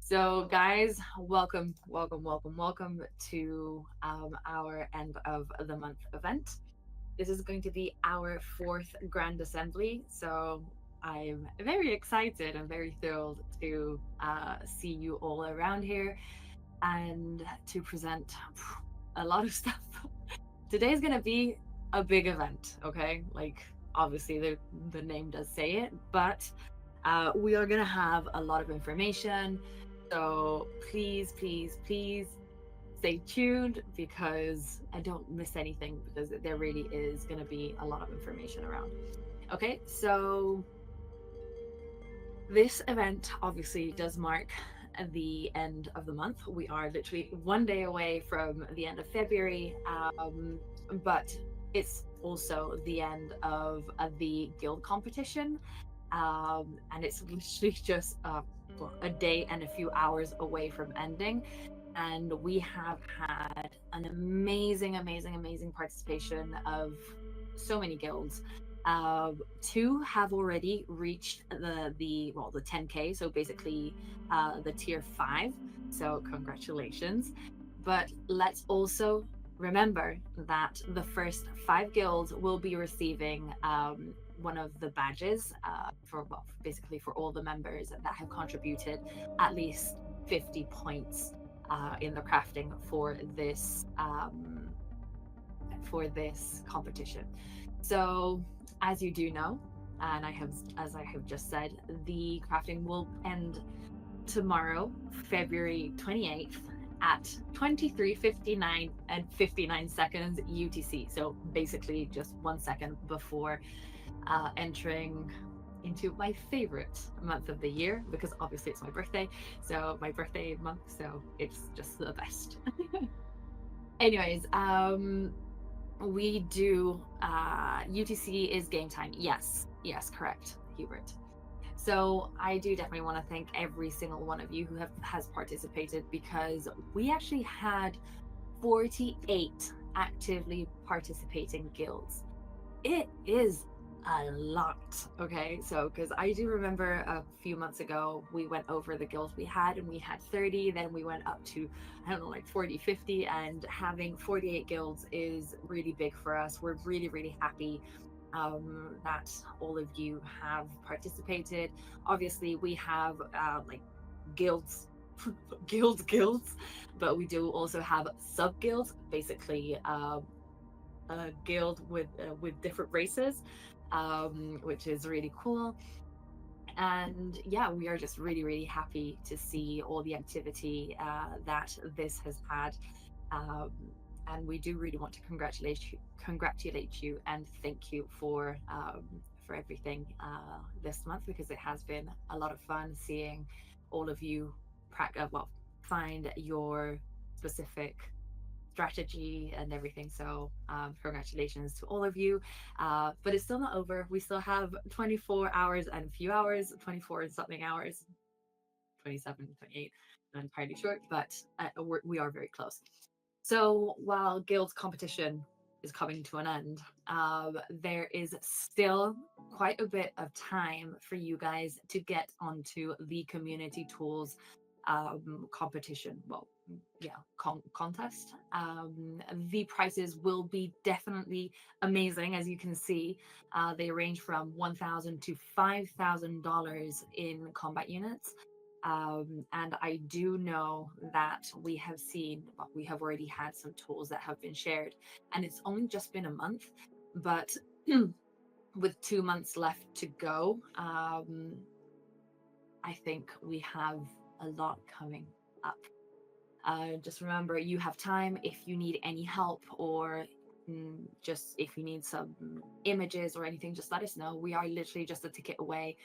So, guys, welcome to our end of the month event. This is going to be our fourth Grand Assembly. So, I'm very excited and very thrilled to see you all around here and to present a lot of stuff. Today's going to be a big event, okay? Like, obviously, the name does say it, but we are going to have a lot of information. So please stay tuned because I don't miss anything because there really is going to be a lot of information around. Okay, so this event obviously does mark the end of the month. We are literally one day away from the end of February, but it's also the end of the guild competition. And it's literally just a day and a few hours away from ending. And we have had an amazing participation of so many guilds. Two have already reached the 10K, so basically the tier 5. So congratulations. But let's also remember that the first 5 guilds will be receiving one of the badges for basically for all the members that have contributed at least 50 points in the crafting for this competition. So, as you do know, and as I have just said, the crafting will end tomorrow, February 28th at 23:59 and 59 seconds UTC. So basically, just 1 second before entering into my favorite month of the year because obviously it's my birthday. So my birthday month, so it's just the best. Anyways, we do UTC is game time. Yes, correct, Hubert. So I do definitely want to thank every single one of you who has participated because we actually had 48 actively participating guilds. It is a lot. Okay, so because I do remember a few months ago we went over the guilds we had and we had 30, then we went up to, I don't know, like 40, 50, and having 48 guilds is really big for us. We're really happy that all of you have participated. Obviously we have like guilds guilds, but we do also have sub guilds, basically a guild with different races, which is really cool. And yeah, we are just really happy to see all the activity that this has had. Um, and we do really want to congratulate you and thank you for everything this month because it has been a lot of fun seeing all of you find your specific strategy and everything. So congratulations to all of you. But it's still not over. We still have 24 hours and a few hours, 24 and something hours, 27, 28. I'm entirely sure, but we are very close. So while guilds competition is coming to an end, there is still quite a bit of time for you guys to get onto the community tools competition. Well, yeah, contest. The prices will be definitely amazing, as you can see. They range from $1,000 to $5,000 in combat units. And I do know that we have already had some tools that have been shared, and it's only just been a month, but with 2 months left to go, I think we have a lot coming up. Just remember, you have time if you need any help or just if you need some images or anything, just let us know. We are literally just a ticket away.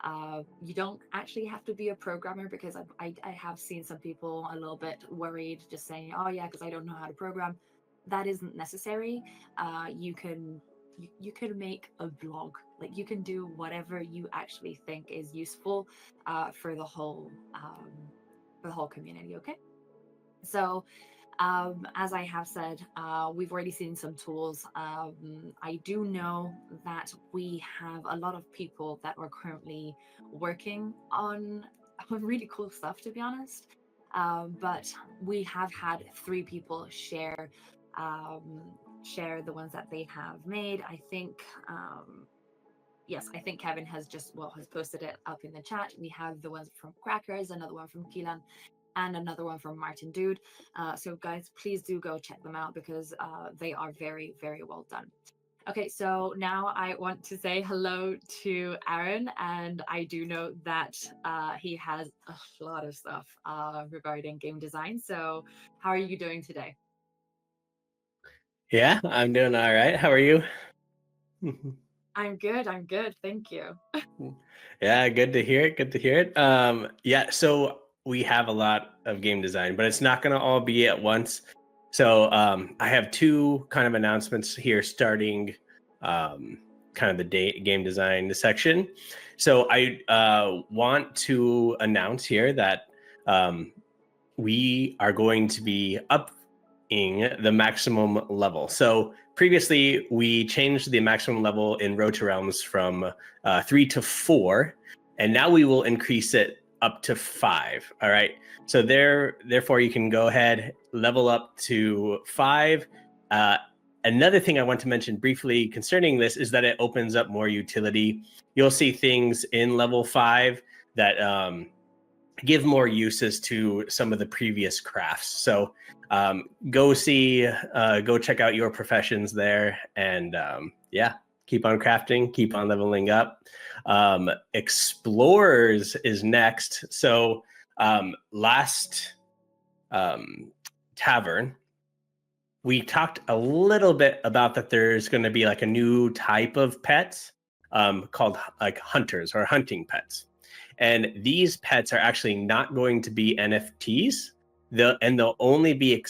You don't actually have to be a programmer because I have seen some people a little bit worried, just saying, "Oh yeah, because I don't know how to program." That isn't necessary. You can make a blog, like you can do whatever you actually think is useful for the whole community. Okay, so as I have said, we've already seen some tools. I do know that we have a lot of people that are currently working on really cool stuff, to be honest. But we have had 3 people share the ones that they have made. I think yes, I think Kevin has posted it up in the chat. We have the ones from Crackers, another one from Keelan, and another one from Martin Dude. So guys, please do go check them out because they are very, very well done. Okay, so now I want to say hello to Aaron, and I do know that he has a lot of stuff regarding game design. So how are you doing today? Yeah, I'm doing all right. How are you? I'm good. Thank you. Yeah, good to hear it. Good to hear it. Yeah, so we have a lot of game design, but it's not going to all be at once. So I have 2 kind of announcements here starting kind of the game design section. So I want to announce here that we are going to be upping the maximum level. So previously, we changed the maximum level in Road to Realms from 3 to 4, and now we will increase it up to 5. All right. So therefore, you can go ahead, level up to 5. Another thing I want to mention briefly concerning this is that it opens up more utility. You'll see things in level 5 that give more uses to some of the previous crafts. So go check out your professions there, and yeah, keep on crafting, keep on leveling up. Explorers is next. So last tavern, we talked a little bit about that there's going to be like a new type of pets called like hunters or hunting pets. And these pets are actually not going to be NFTs, they'll only be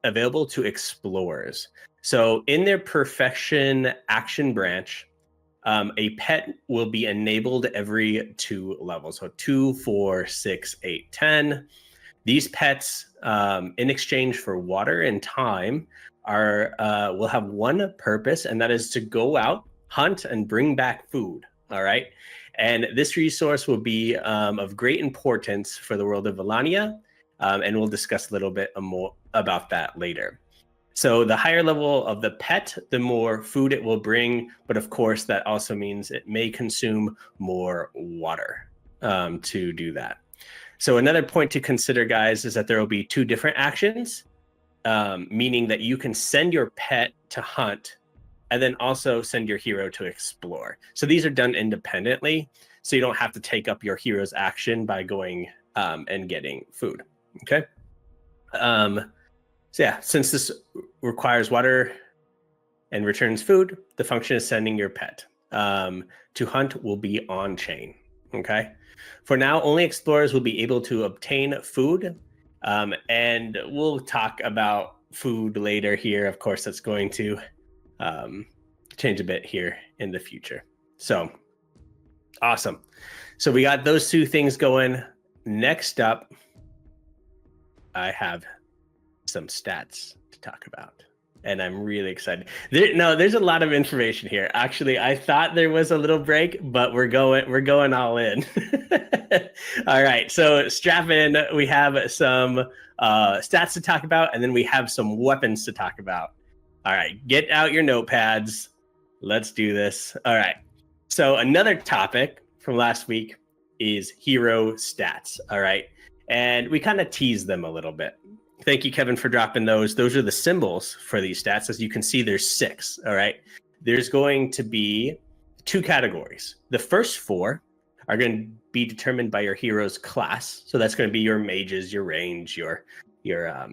available to explorers. So in their perfection action branch, a pet will be enabled every 2 levels. So 2, 4, 6, 8, 10. These pets, in exchange for water and time, will have one purpose, and that is to go out, hunt, and bring back food. All right. And this resource will be of great importance for the world of Valannia, and we'll discuss a little bit more about that later. So the higher level of the pet, the more food it will bring, but of course that also means it may consume more water to do that. So another point to consider, guys, is that there will be 2 different actions, meaning that you can send your pet to hunt and then also send your hero to explore. So these are done independently, so you don't have to take up your hero's action by going and getting food. Okay. So yeah, since this requires water and returns food, the function is sending your pet. To hunt will be on chain. Okay. For now, only explorers will be able to obtain food, and we'll talk about food later here. Of course, that's going to change a bit here in the future. So awesome. So we got those 2 things going. Next up, I have some stats to talk about, and I'm really excited. There's a lot of information here. Actually, I thought there was a little break, but we're going all in. All right, so strap in. We have some stats to talk about, and then we have some weapons to talk about. All right, get out your notepads. Let's do this. All right. So another topic from last week is hero stats. All right. And we kind of teased them a little bit. Thank you, Kevin, for dropping those. Those are the symbols for these stats. As you can see, there's 6. All right. There's going to be 2 categories. The first 4 are going to be determined by your hero's class. So that's going to be your mages, your range, your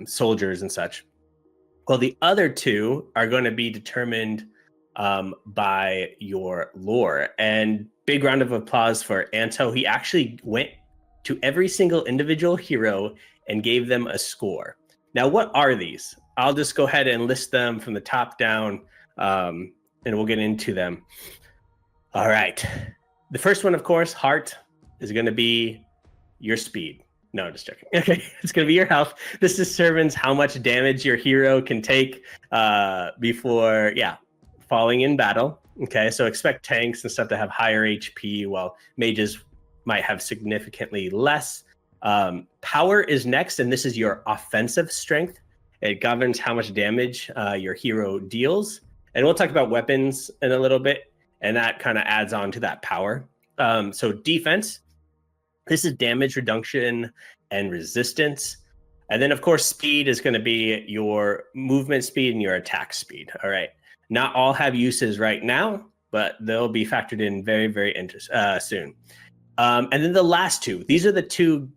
soldiers and such. Well, the other 2 are going to be determined by your lore. And big round of applause for Anto. He actually went to every single individual hero and gave them a score. Now, what are these? I'll just go ahead and list them from the top down, and we'll get into them. All right. The first one, of course, heart, is going to be your speed. No, just joking. Okay, it's going to be your health. This determines how much damage your hero can take before, falling in battle. Okay, so expect tanks and stuff to have higher HP, while mages might have significantly less. Power is next, and this is your offensive strength. It governs how much damage your hero deals. And we'll talk about weapons in a little bit, and that kind of adds on to that power. So defense, this is damage reduction and resistance. And then, of course, speed is going to be your movement speed and your attack speed. All right. Not all have uses right now, but they'll be factored in very, very soon. And then the last two, these are the two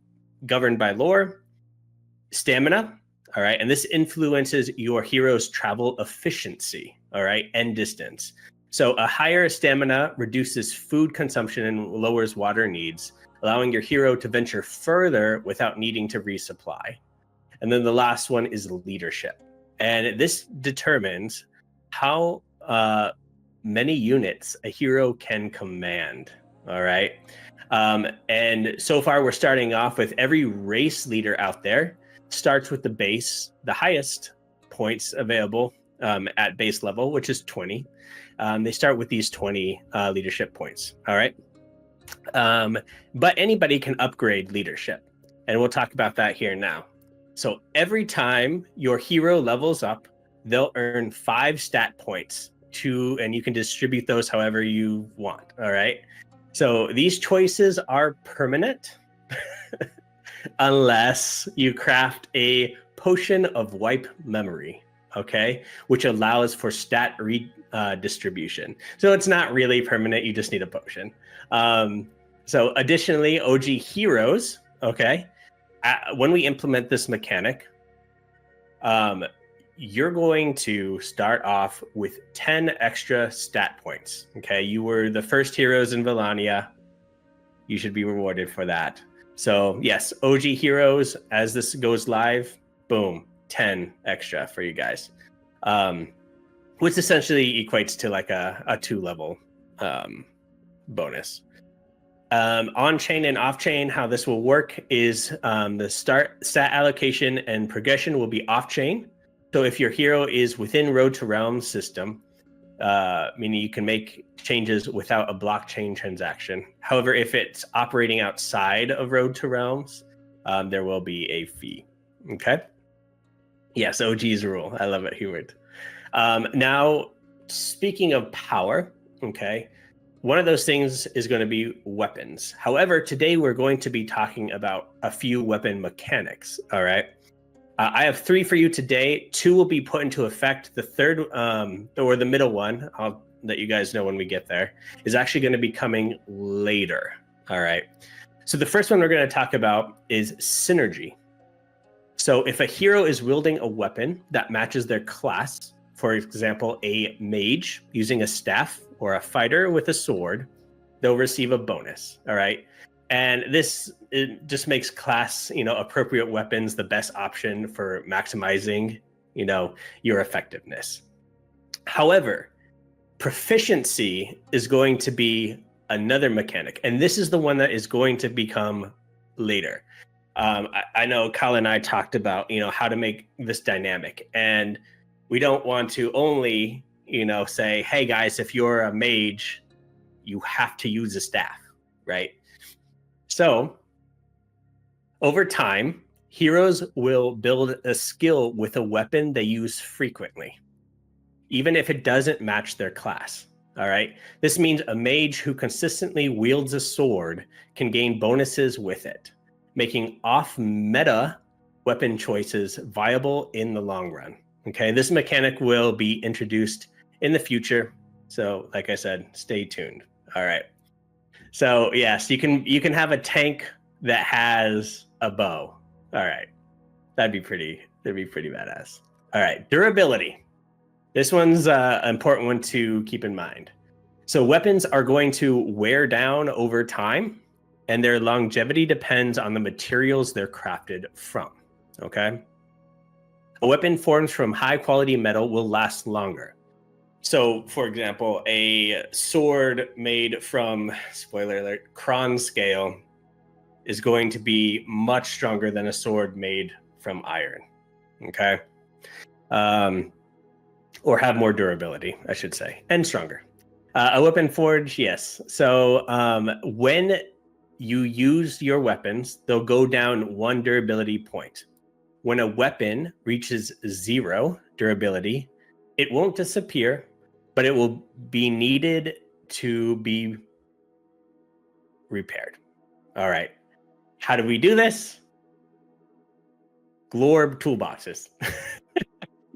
governed by lore. Stamina, all right, and this influences your hero's travel efficiency, all right, and distance. So a higher stamina reduces food consumption and lowers water needs, allowing your hero to venture further without needing to resupply. And then the last one is leadership. And this determines how many units a hero can command, all right? And so far, we're starting off with every race leader out there starts with the highest points available at base level, which is 20. They start with these 20 leadership points, all right? But anybody can upgrade leadership, and we'll talk about that here now. So every time your hero levels up, they'll earn 5 stat points and you can distribute those however you want, all right? So these choices are permanent unless you craft a potion of wipe memory, okay? Which allows for stat redistribution. So it's not really permanent, you just need a potion. So additionally, OG heroes, okay? When we implement this mechanic, you're going to start off with 10 extra stat points. Okay, you were the first heroes in Valannia. You should be rewarded for that. So yes, OG heroes, as this goes live, boom, 10 extra for you guys. Which essentially equates to like a 2-level bonus. On-chain and off-chain, how this will work is the stat allocation and progression will be off-chain. So if your hero is within Road to Realms system, meaning you can make changes without a blockchain transaction. However, if it's operating outside of Road to Realms, there will be a fee. Okay? Yes, OG's rule. I love it, Hubert. Now, speaking of power, okay, one of those things is going to be weapons. However, today we're going to be talking about a few weapon mechanics, all right? I have 3 for you today. 2 will be put into effect. The third, or the middle one, I'll let you guys know when we get there, is actually going to be coming later, all right? So the first one we're going to talk about is synergy. So if a hero is wielding a weapon that matches their class, for example, a mage using a staff or a fighter with a sword, they'll receive a bonus, all right? And this just makes class, appropriate weapons the best option for maximizing, your effectiveness. However, proficiency is going to be another mechanic, and this is the one that is going to become later. I know Kyle and I talked about, how to make this dynamic, and we don't want to only, say, hey guys, if you're a mage, you have to use a staff, right? So over time, heroes will build a skill with a weapon they use frequently, even if it doesn't match their class. All right. This means a mage who consistently wields a sword can gain bonuses with it, making off-meta weapon choices viable in the long run. Okay. This mechanic will be introduced in the future. So, like I said, stay tuned. All right. So yes, you can have a tank that has a bow. All right. That'd be pretty badass. All right. Durability. This one's an important one to keep in mind. So weapons are going to wear down over time, and their longevity depends on the materials they're crafted from. Okay. A weapon formed from high quality metal will last longer. So, for example, a sword made from, spoiler alert, Kron scale is going to be much stronger than a sword made from iron, okay? Or have more durability, I should say, and stronger. A weapon forge, yes. So when you use your weapons, they'll go down 1 durability point. When a weapon reaches 0 durability, it won't disappear, but it will be needed to be repaired. All right. How do we do this? Glorb toolboxes.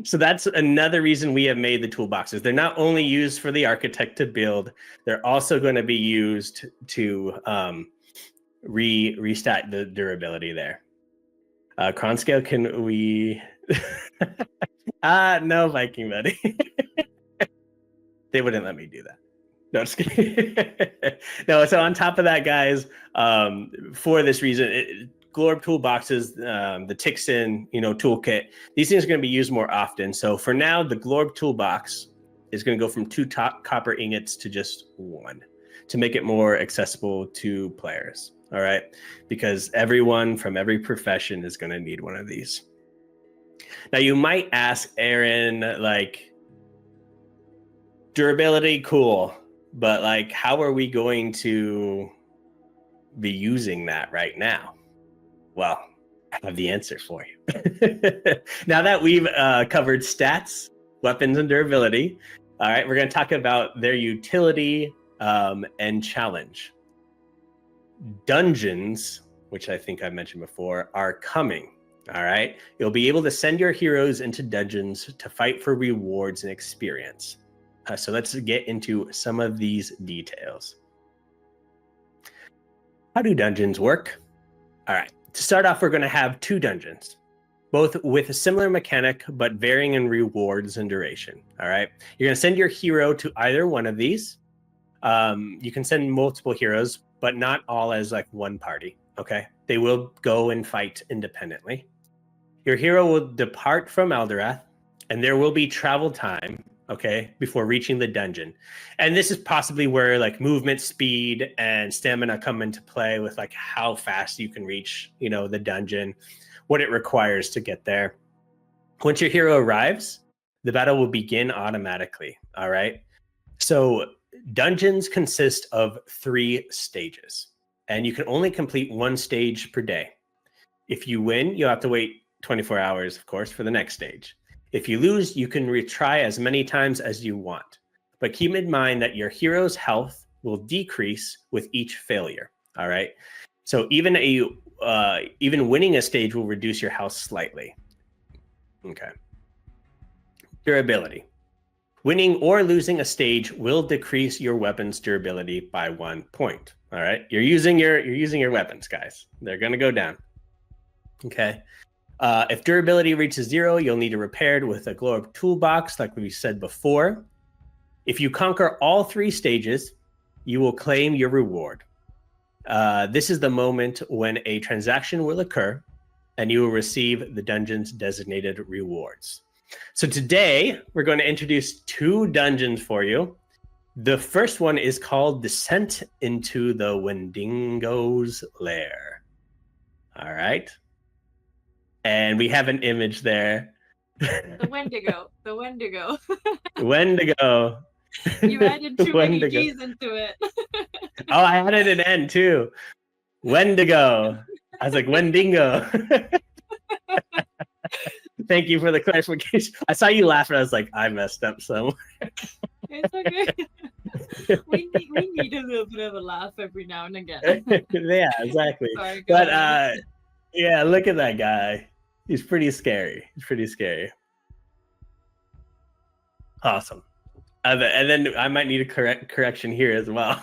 So that's another reason we have made the toolboxes. They're not only used for the architect to build, they're also going to be used to restat the durability there. Cron scale, can we? No, Viking buddy. They wouldn't let me do that. No, just kidding. No, so on top of that, guys, for this reason, Glorb toolboxes, the Tixin, toolkit, these things are going to be used more often. So for now, the Glorb toolbox is going to go from 2 top copper ingots to just 1 to make it more accessible to players. All right, because everyone from every profession is going to need one of these. Now you might ask, Aaron, like, durability, cool, but like, how are we going to be using that right now? Well, I have the answer for you. Now that we've covered stats, weapons, and durability, all right, we're going to talk about their utility and challenge. Dungeons, which I think I mentioned before, are coming. All right, you'll be able to send your heroes into dungeons to fight for rewards and experience. So let's get into some of these details. How do dungeons work? All right, to start off, we're going to have 2 dungeons, both with a similar mechanic, but varying in rewards and duration. All right, you're going to send your hero to either one of these. You can send multiple heroes, but not all as like one party. Okay, they will go and fight independently. Your hero will depart from Eldorath, and there will be travel time, okay, before reaching the dungeon. And this is possibly where like movement speed and stamina come into play with like how fast you can reach, the dungeon, what it requires to get there. Once your hero arrives, the battle will begin automatically. All right. So dungeons consist of 3 stages, and you can only complete 1 stage per day. If you win, you'll have to wait 24 hours, of course, for the next stage. If you lose, you can retry as many times as you want. But keep in mind that your hero's health will decrease with each failure. All right. So even winning a stage will reduce your health slightly. Okay. Durability. Winning or losing a stage will decrease your weapon's durability by 1 point. All right. You're using your weapons, guys. They're going to go down. Okay. If durability reaches 0, you'll need to repair it with a Glorb toolbox, like we said before. If you conquer all 3 stages, you will claim your reward. This is the moment when a transaction will occur, and you will receive the dungeon's designated rewards. So today, we're going to introduce 2 dungeons for you. The first one is called Descent into the Wendigo's Lair. All right. And we have an image there. The Wendigo. Wendigo. You added too many G's into it. Oh, I added an N too. Wendigo. I was like, Wendigo. Thank you for the clarification. I saw you laugh and I was like, I messed up somewhere. It's okay. We need a little bit of a laugh every now and again. Yeah, exactly. Sorry, but yeah, look at that guy. He's pretty scary. Awesome. And then I might need a correction here as well.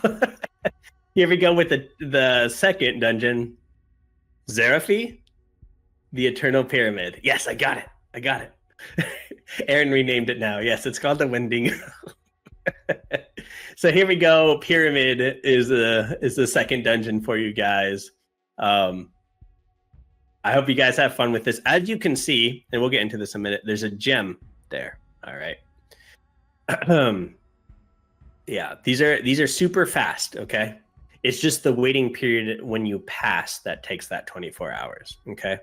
Here we go with the second dungeon, Zeraphi, the Eternal Pyramid. Yes, I got it. Aaron renamed it now. Yes, it's called the Wendigo. So here we go. Pyramid is the second dungeon for you guys. I hope you guys have fun with this. As you can see, and we'll get into this in a minute, there's a gem there. All right. Yeah, these are super fast, okay? It's just the waiting period when you pass that takes that 24 hours, okay?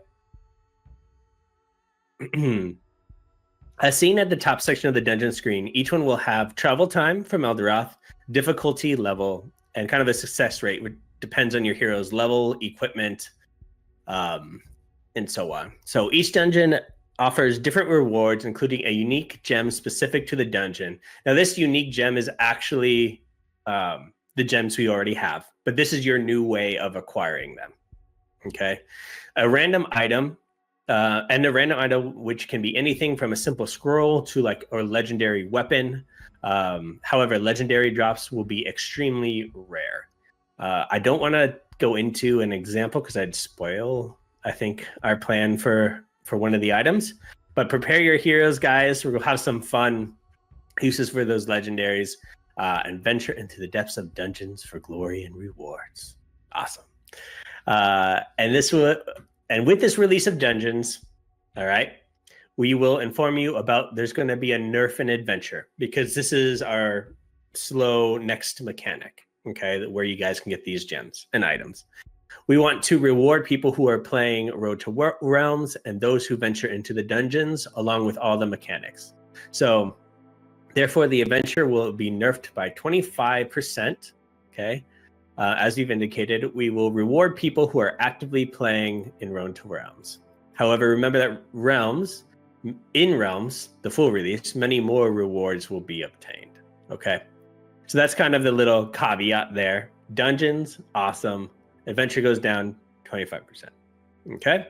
As seen at the top section of the dungeon screen, each one will have travel time from Eldorath, difficulty level, and kind of a success rate depends on your hero's level, equipment, and so on. So each dungeon offers different rewards, including a unique gem specific to the dungeon. Now, this unique gem is actually the gems we already have, but this is your new way of acquiring them. Okay, a random item, and a random item which can be anything from a simple scroll to or legendary weapon. However, legendary drops will be extremely rare. I don't want to go into an example because I'd spoil, I think, our plan for one of the items. But prepare your heroes, guys. We'll have some fun uses for those legendaries, and venture into the depths of dungeons for glory and rewards. Awesome. And with this release of dungeons, all right, we will inform you about there's going to be a nerf and adventure, because this is our slow next mechanic, okay, where you guys can get these gems and items. We want to reward people who are playing Road to Realms and those who venture into the dungeons, along with all the mechanics. So therefore, the adventure will be nerfed by 25%, okay? As you've indicated, we will reward people who are actively playing in Road to Realms. However, remember that in Realms, the full release, many more rewards will be obtained, okay? So that's kind of the little caveat there. Dungeons, awesome. Adventure goes down 25%, okay?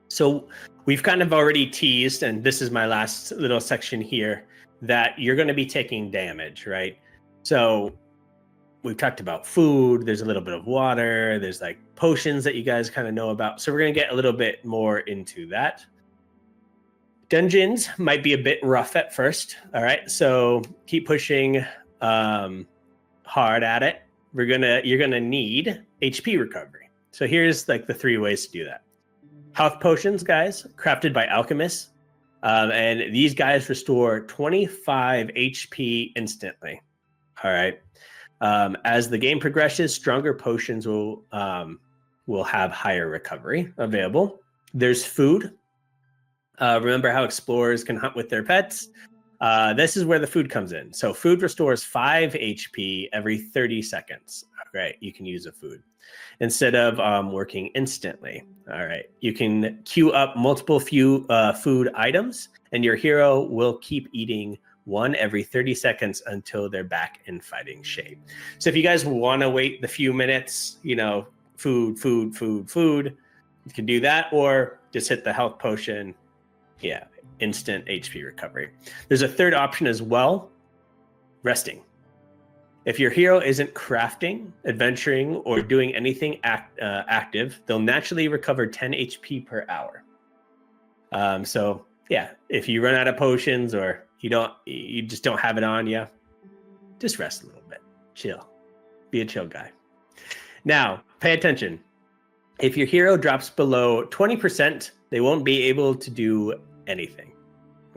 So we've kind of already teased, and this is my last little section here, that you're going to be taking damage, right? So we've talked about food, there's a little bit of water, there's potions that you guys kind of know about. So we're going to get a little bit more into that. Dungeons might be a bit rough at first, all right? So keep pushing hard at it. You're going to need HP recovery. So here's the 3 ways to do that. Health potions, guys, crafted by alchemists. And these guys restore 25 HP instantly. All right. As the game progresses, stronger potions will have higher recovery available. There's food. Remember how explorers can hunt with their pets? This is where the food comes in. So food restores 5 HP every 30 seconds. All right, you can use a food instead of working instantly. All right, you can queue up multiple food items, and your hero will keep eating one every 30 seconds until they're back in fighting shape. So if you guys want to wait the few minutes, food, you can do that, or just hit the health potion. Yeah, instant HP recovery. There's a third option as well, resting. If your hero isn't crafting, adventuring, or doing anything active, they'll naturally recover 10 HP per hour. So yeah, if you run out of potions or you just don't have it on you, just rest a little bit, chill, be a chill guy. Now, pay attention. If your hero drops below 20%, they won't be able to do anything.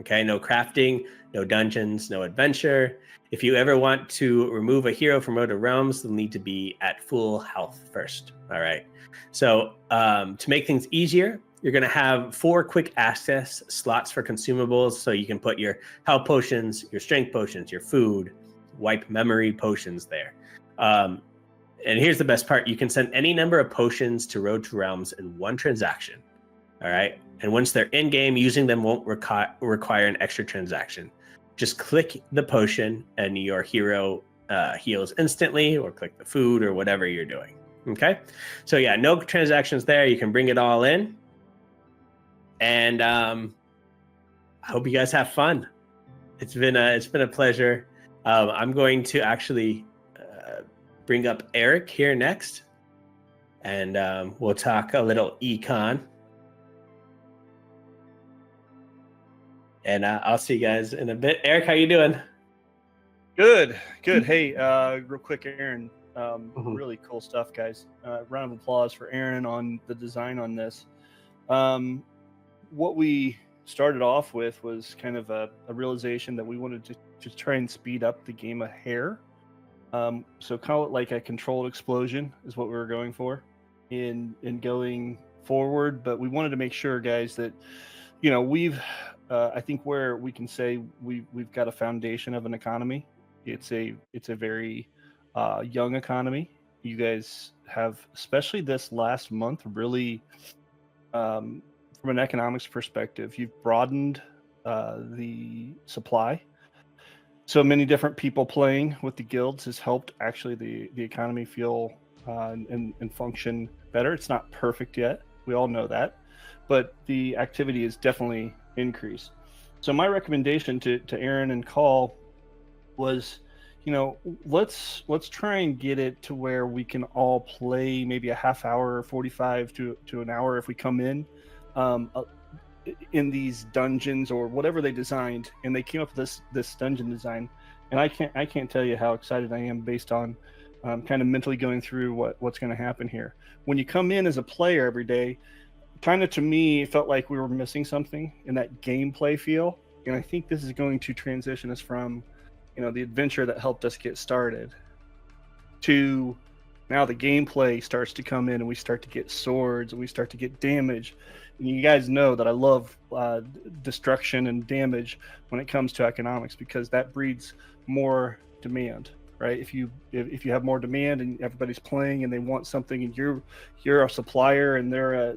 Okay, no crafting, no dungeons, no adventure. If you ever want to remove a hero from Road to Realms, they'll need to be at full health first. All right. So to make things easier, you're going to have 4 quick access slots for consumables. So you can put your health potions, your strength potions, your food, wipe memory potions there. And here's the best part. You can send any number of potions to Road to Realms in one transaction. All right. And once they're in game, using them won't require an extra transaction. Just click the potion and your hero heals instantly, or click the food or whatever you're doing. Okay. So yeah, no transactions there. You can bring it all in. And I hope you guys have fun. It's been a pleasure. I'm going to actually bring up Eric here next, and we'll talk a little econ. And I'll see you guys in a bit. Eric, how you doing? Good. Hey, real quick, Aaron. Really cool stuff, guys. Round of applause for Aaron on the design on this. What we started off with was kind of a realization that we wanted to try and speed up the game a hair. So call it like a controlled explosion is what we were going for in going forward. But we wanted to make sure, guys, that we've I think where we can say we've got a foundation of an economy. It's a very young economy, you guys have, especially this last month, really, from an economics perspective, you've broadened the supply. So many different people playing with the guilds has helped actually the economy feel and function better. It's not perfect yet. We all know that, but the activity is definitely increased. So my recommendation to Aaron and Call was, let's try and get it to where we can all play maybe a half hour, 45 to an hour if we come in these dungeons or whatever they designed, and they came up with this dungeon design, and I can't tell you how excited I am based on kind of mentally going through what's going to happen here. When you come in as a player every day, kind of to me it felt like we were missing something in that gameplay feel, and I think this is going to transition us from the adventure that helped us get started to now the gameplay starts to come in, and we start to get swords and we start to get damage. And you guys know that I love destruction and damage when it comes to economics, because that breeds more demand, right? If you have more demand and everybody's playing and they want something, and you're a supplier and they're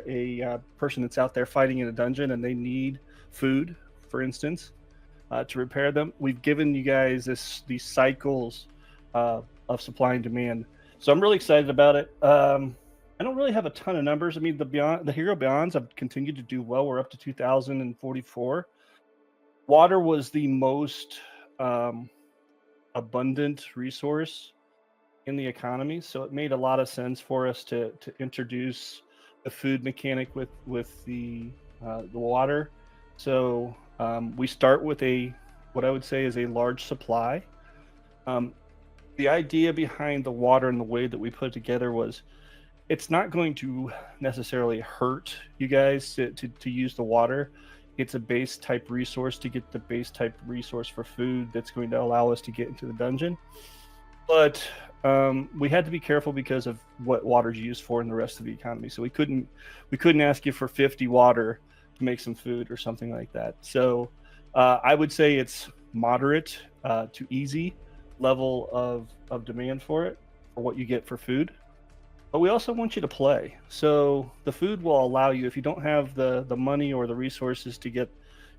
a person that's out there fighting in a dungeon and they need food, for instance, to repair them. We've given you guys these cycles of supply and demand. So I'm really excited about it. I don't really have a ton of numbers. I mean, the Hero Beyonds have continued to do well. We're up to 2,044. Water was the most abundant resource in the economy, so it made a lot of sense for us to introduce the food mechanic with the water. So we start with what I would say is a large supply. The idea behind the water and the way that we put it together was, it's not going to necessarily hurt you guys to use the water. It's a base type resource to get the base type resource for food that's going to allow us to get into the dungeon. But we had to be careful because of what water's used for in the rest of the economy. So we couldn't ask you for 50 water to make some food or something like that. So I would say it's moderate to easy level of demand for what you get for food. But we also want you to play. So the food will allow you, if you don't have the money or the resources to get,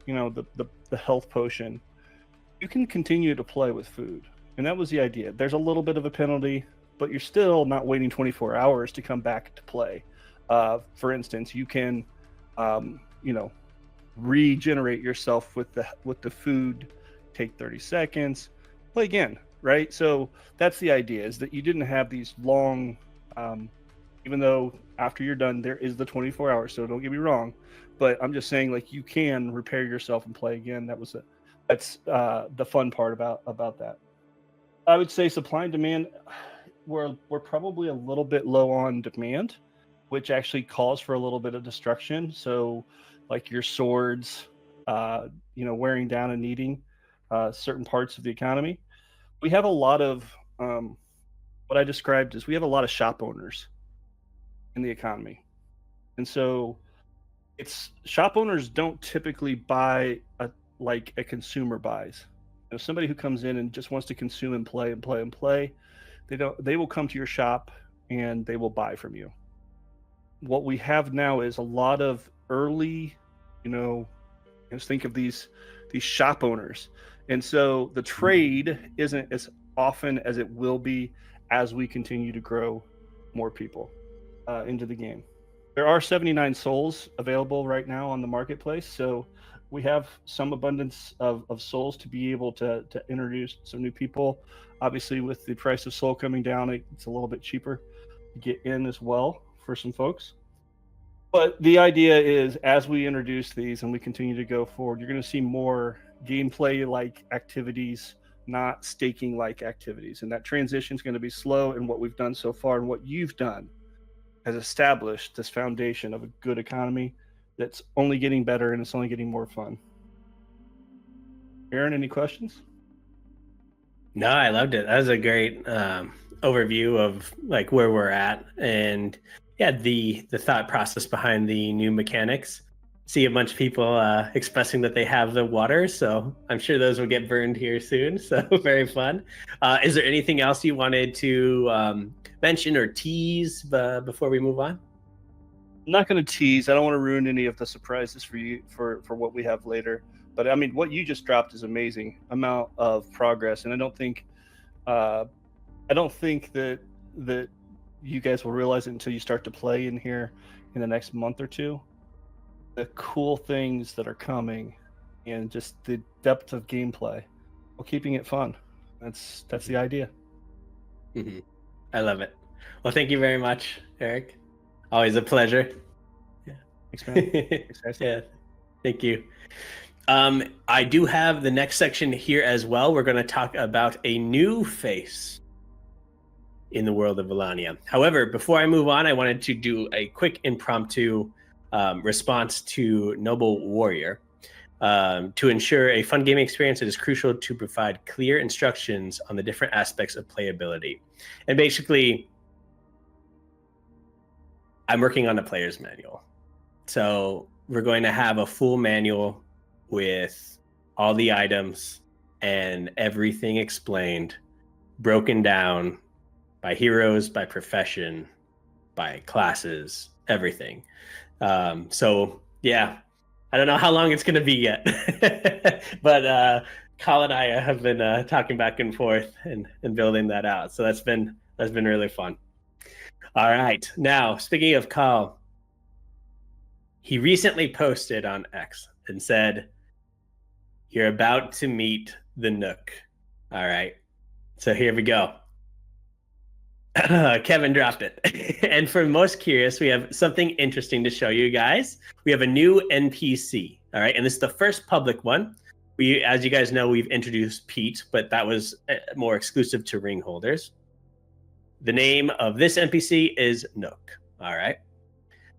the health potion, you can continue to play with food. And that was the idea. There's a little bit of a penalty, but you're still not waiting 24 hours to come back to play. For instance, you can, regenerate yourself with the food, take 30 seconds, play again, right? So that's the idea, is that you didn't have these long, even though after you're done, there is the 24 hours. So don't get me wrong, but I'm just saying, like, you can repair yourself and play again. That's the fun part about that. I would say supply and demand, we're probably a little bit low on demand, which actually calls for a little bit of destruction. So like your swords, wearing down and needing certain parts of the economy. We have a lot of what I described as, we have a lot of shop owners in the economy. And so shop owners don't typically buy like a consumer buys. Somebody who comes in and just wants to consume and play and play and play, they will come to your shop and they will buy from you. What we have now is a lot of early, just think of these shop owners. And so the trade isn't as often as it will be as we continue to grow more people into the game. There are 79 souls available right now on the marketplace, so we have some abundance of souls to be able to introduce some new people. Obviously, with the price of soul coming down, it's a little bit cheaper to get in as well for some folks. But the idea is, as we introduce these and we continue to go forward, you're going to see more gameplay-like activities, not staking-like activities. And that transition is going to be slow, and what we've done so far and what you've done has established this foundation of a good economy that's only getting better, and it's only getting more fun. Aaron, any questions? No, I loved it. That was a great overview of like where we're at, and yeah, the thought process behind the new mechanics. see a bunch of people expressing that they have the water. So I'm sure those will get burned here soon. So very fun. Is there anything else you wanted to mention or tease before we move on? I'm not going to tease. I don't want to ruin any of the surprises for you for what we have later. But I mean, what you just dropped is amazing amount of progress, and I don't think that you guys will realize it until you start to play in here in the next month or two. The cool things that are coming, and just the depth of gameplay, while keeping it fun. That's the idea. Mm-hmm. I love it. Well, thank you very much, Eric. Always a pleasure. Yeah. Thanks, man. Thanks, guys. Yeah. Thank you. I do have the next section here as well. We're going to talk about a new face in the world of Valannia. However, before I move on, I wanted to do a quick impromptu response to Noble Warrior. To ensure a fun gaming experience, it is crucial to provide clear instructions on the different aspects of playability. And basically, I'm working on a player's manual. So we're going to have a full manual with all the items and everything explained, broken down by heroes, by profession, by classes, everything. So yeah, I don't know how long it's going to be yet, but Kyle and I have been talking back and forth and building that out. So that's been really fun. All right. Now, speaking of Kyle, he recently posted on X and said, "You're about to meet the Nook." All right. So here we go. Kevin dropped it. And for the most curious, we have something interesting to show you guys. We have a new NPC. All right. And this is the first public one. As you guys know, we've introduced Pete, but that was more exclusive to ring holders. The name of this NPC is Nook. All right.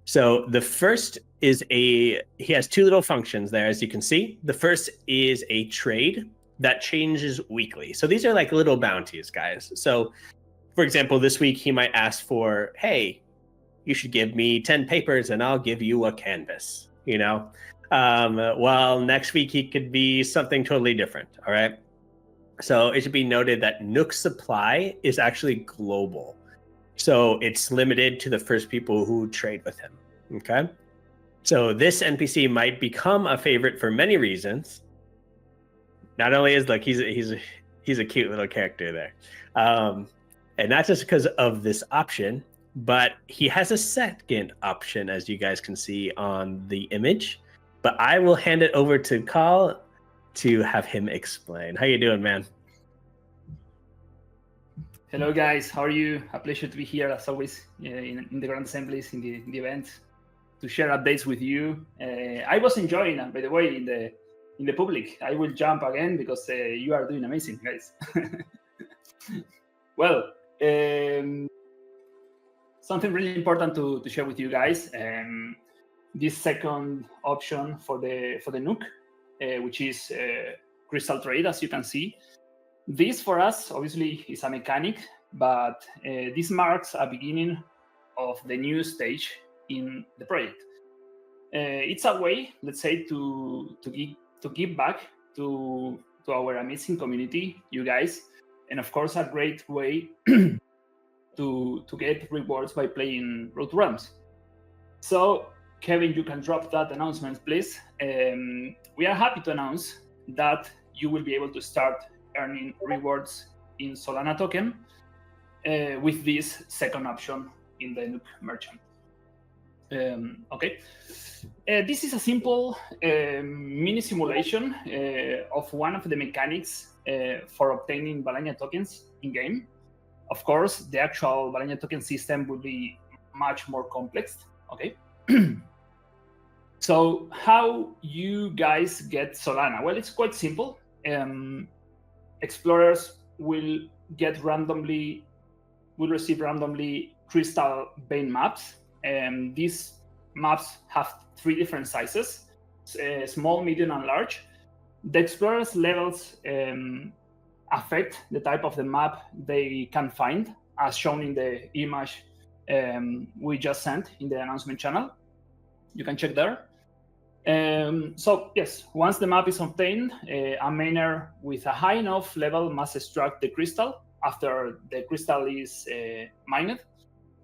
So the first is he has two little functions there, as you can see. The first is a trade that changes weekly. So these are like little bounties, guys. So for example, this week he might ask for, hey, you should give me 10 papers and I'll give you a canvas, you know? Well, next week he could be something totally different, all right? So it should be noted that Nook's supply is actually global. So it's limited to the first people who trade with him, okay? So this NPC might become a favorite for many reasons. Not only is like he's a cute little character there. And not just because of this option, but he has a second option, as you guys can see on the image. But I will hand it over to Carl to have him explain. How you doing, man? Hello, guys. How are you? A pleasure to be here, as always, in the Grand Assemblies, in the event, to share updates with you. I was enjoying, by the way, in the public. I will jump again because you are doing amazing, guys. Well, something really important to share with you guys. This second option for the Nook, which is Crystal Trade, as you can see. This for us obviously is a mechanic, but this marks a beginning of the new stage in the project. It's a way, let's say, to give back to our amazing community, you guys, and of course a great way to get rewards by playing Road to Realms. So Kevin, you can drop that announcement, please. We are happy to announce that you will be able to start earning rewards in Solana token with this second option in the Nook merchant. Okay. This is a simple mini simulation of one of the mechanics for obtaining Valannia tokens in-game. Of course, the actual Valannia token system will be much more complex. Okay. So how you guys get Solana? Well, it's quite simple. Explorers will receive randomly crystal vein maps. These maps have 3 different sizes: small, medium, and large. The explorers' levels affect the type of the map they can find, as shown in the image we just sent in the announcement channel. You can check there. So yes, once the map is obtained, a miner with a high enough level must extract the crystal. After the crystal is mined,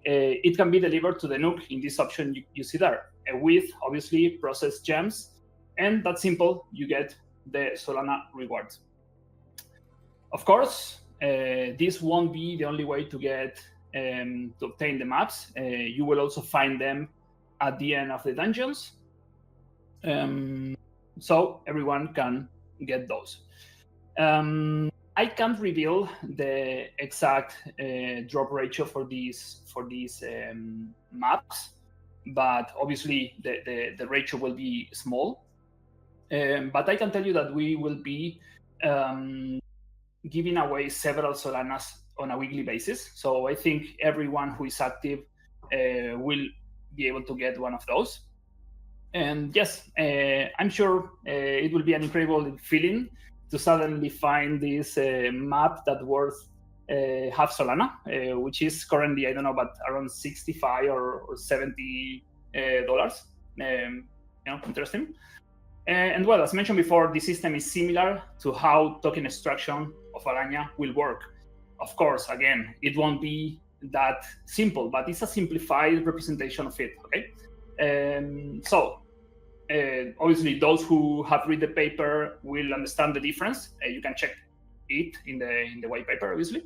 it can be delivered to the Nook in this option you see there, with obviously processed gems, and that's simple. You get the Solana rewards. Of course, this won't be the only way to get to obtain the maps. You will also find them at the end of the dungeons. So everyone can get those. I can't reveal the exact drop ratio for these maps, but obviously the ratio will be small. But I can tell you that we will be giving away several Solanas on a weekly basis. So I think everyone who is active will be able to get one of those. And yes, I'm sure it will be an incredible feeling to suddenly find this map that worth half Solana, which is currently, I don't know, but around 65 or $70. Interesting. And well, as mentioned before, the system is similar to how token extraction of Valannia will work. Of course, again, it won't be that simple, but it's a simplified representation of it. Okay. Obviously, those who have read the paper will understand the difference. You can check it in the white paper, obviously.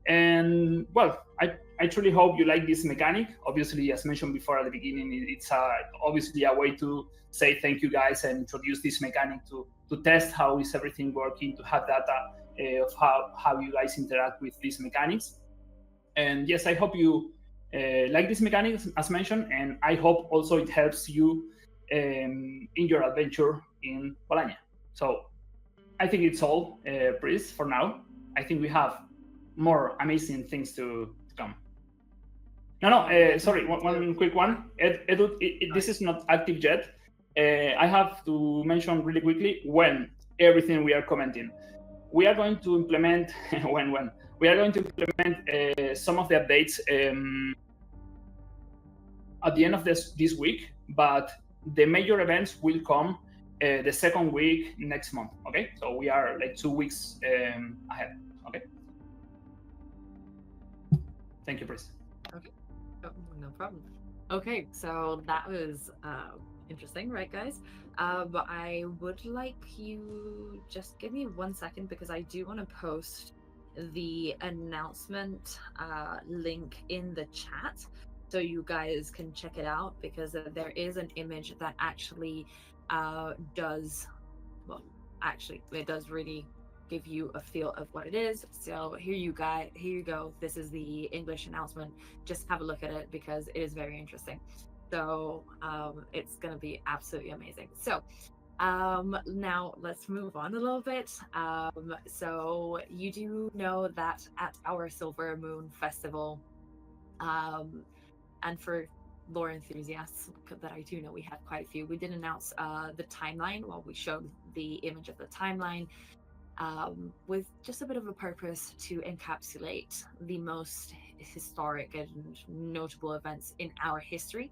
And well, I truly hope you like this mechanic. Obviously, as mentioned before at the beginning, it's obviously a way to say thank you guys and introduce this mechanic to test how is everything working, to have data of how you guys interact with these mechanics. And yes, I hope you like this mechanic as mentioned, and I hope also it helps you in your adventure in Valannia. So I think it's all, Pris, for now. I think we have more amazing things to come. Sorry, one quick one. Edu, this is not active yet. I have to mention really quickly when everything we are commenting. We are going to implement when we are going to implement some of the updates at the end of this week, but the major events will come the second week next month. Okay, so we are like 2 weeks ahead. Okay. Thank you, Chris. Okay. Oh, no problem. Okay, so that was interesting, right, guys? But I would like you just give me 1 second because I do want to post the announcement link in the chat so you guys can check it out, because there is an image that actually it does really give you a feel of what it is. So here you go. This is the English announcement. Just have a look at it because it is very interesting. So it's going to be absolutely amazing. So now let's move on a little bit. So you do know that at our Silver Moon Festival, and for lore enthusiasts that I do know we have quite a few, we did announce the timeline. Well, we showed the image of the timeline with just a bit of a purpose to encapsulate the most historic and notable events in our history.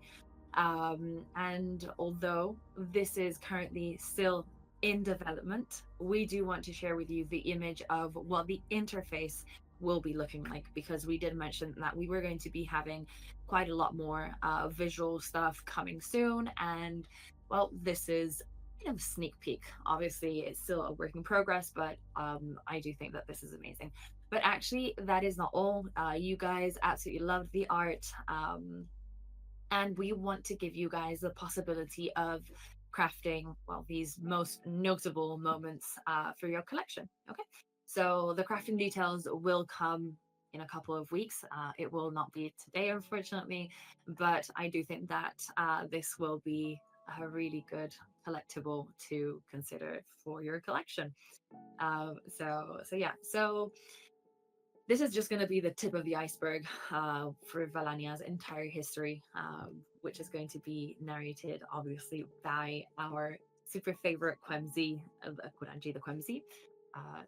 And although this is currently still in development, we do want to share with you the image of what the interface will be looking like, because we did mention that we were going to be having quite a lot more visual stuff coming soon. And well, this is kind of a sneak peek. Obviously, it's still a work in progress, but I do think that this is amazing. But actually, that is not all. You guys absolutely loved the art. And we want to give you guys the possibility of crafting, well, these most notable moments for your collection. Okay, so the crafting details will come in a couple of weeks. It will not be today, unfortunately, but I do think that this will be a really good collectible to consider for your collection. So this is just going to be the tip of the iceberg for Valannia's entire history, which is going to be narrated, obviously, by our super favorite Quemzi, Kuranji the Quemzi.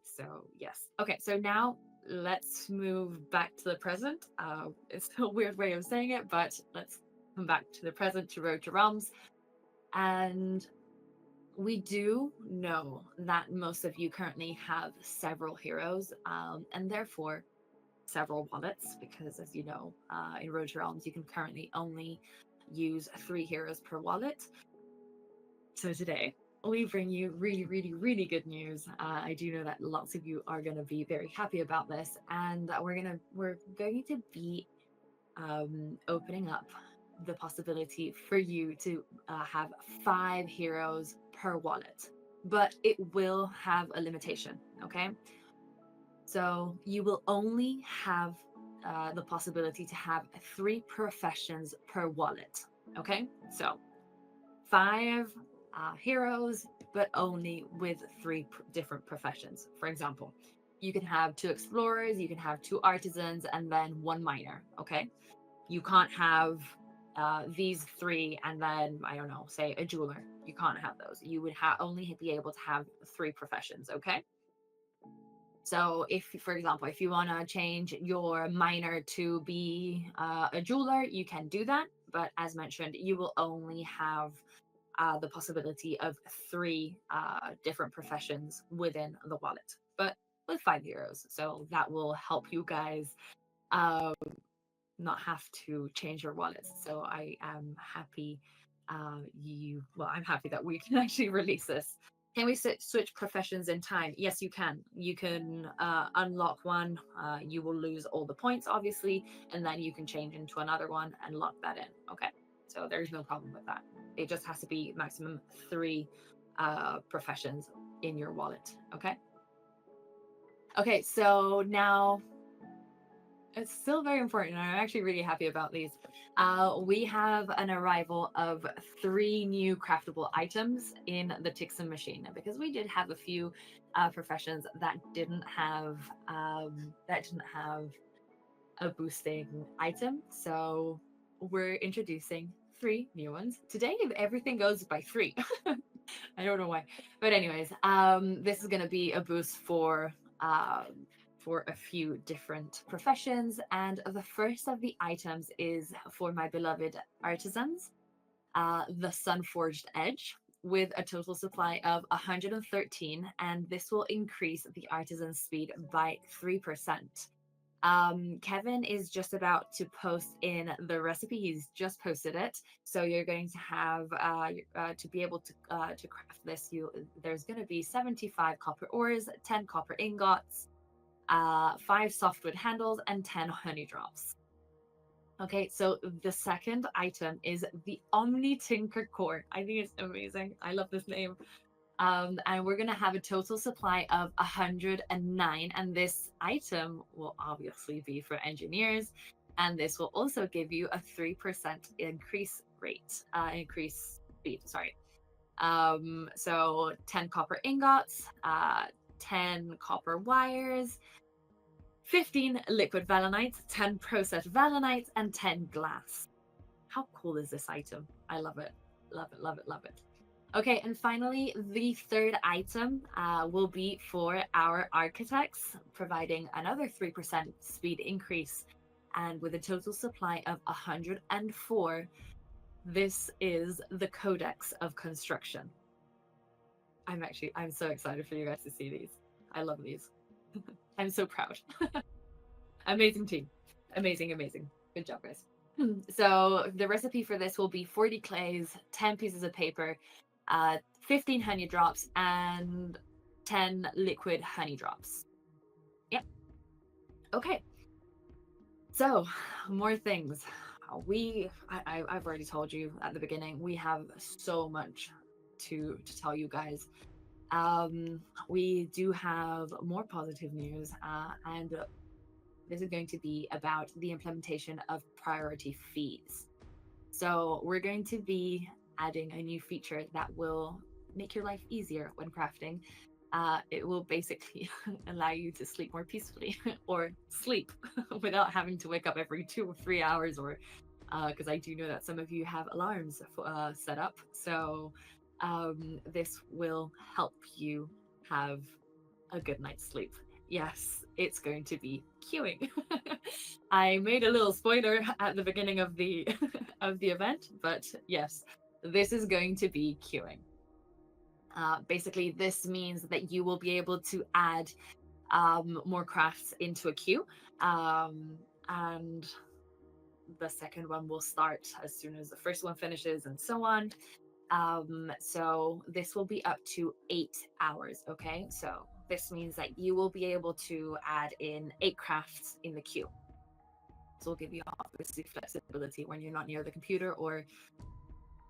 So, yes. Okay, so now let's move back to the present. It's a weird way of saying it, but let's come back to the present, to Road to Realms. And we do know that most of you currently have several heroes, and therefore several wallets, because as you know, in Road to Realms, you can currently only use 3 heroes per wallet. So today, we bring you really, really, really good news. I do know that lots of you are going to be very happy about this, and we're going to be opening up the possibility for you to have 5 heroes per wallet, but it will have a limitation. Okay, so you will only have the possibility to have 3 professions per wallet. Okay, so 5 heroes, but only with 3 different professions. For example, you can have 2 explorers, you can have 2 artisans, and then 1 miner. Okay, you can't have these 3 and then, I don't know, say a jeweler. You can't have those. You would only be able to have 3 professions. Okay, so if, for example, if you want to change your miner to be a jeweler, you can do that, but as mentioned, you will only have the possibility of 3 different professions within the wallet, but with 5 heroes. So that will help you guys not have to change your wallets. So I am happy I'm happy that we can actually release this. Can we switch professions in time? Yes, you can. You can unlock one. You will lose all the points, obviously, and then you can change into another one and lock that in. Okay, so there's no problem with that. It just has to be maximum 3 professions in your wallet. Okay. Okay, so now it's still very important. I'm actually really happy about these. We have an arrival of 3 new craftable items in the Tixon machine, because we did have a few professions that didn't have a boosting item. So we're introducing 3 new ones today. Everything goes by 3. I don't know why, but anyways, this is going to be a boost for a few different professions, and the first of the items is for my beloved artisans, the Sunforged Edge, with a total supply of 113, and this will increase the artisan speed by 3%. Kevin is just about to post in the recipe. He's just posted it, so you're going to have to be able to craft this. There's going to be 75 copper ores, 10 copper ingots, 5 softwood handles, and 10 honey drops. Okay, so the second item is the Omni Tinker Core. I think it's amazing. I love this name. And we're going to have a total supply of 109, and this item will obviously be for engineers, and this will also give you a 3% increase speed, sorry. So 10 copper ingots, 10 copper wires, 15 liquid valanites, 10 processed valanites, and 10 glass. How cool is this item? I love it. Love it, love it, love it. Okay, and finally, the third item will be for our architects, providing another 3% speed increase, and with a total supply of 104. This is the Codex of Construction. I'm so excited for you guys to see these. I love these. I'm so proud. Amazing team. Amazing, amazing. Good job, guys. So the recipe for this will be 40 clays, 10 pieces of paper, 15 honey drops, and 10 liquid honey drops. Yep. Okay. So, more things. I've already told you at the beginning, we have so much to tell you guys. We do have more positive news, and this is going to be about the implementation of priority feeds. So we're going to be adding a new feature that will make your life easier when crafting. It will basically allow you to sleep more peacefully, or sleep without having to wake up every 2 or 3 hours, or because I do know that some of you have alarms set up. So this will help you have a good night's sleep. Yes, it's going to be queuing. I made a little spoiler at the beginning of the of the event, but yes, this is going to be queuing. Basically, this means that you will be able to add more crafts into a queue. And the second one will start as soon as the first one finishes, and so on. So this will be up to 8 hours. Okay, so this means that you will be able to add in 8 crafts in the queue. So will give you obviously flexibility when you're not near the computer or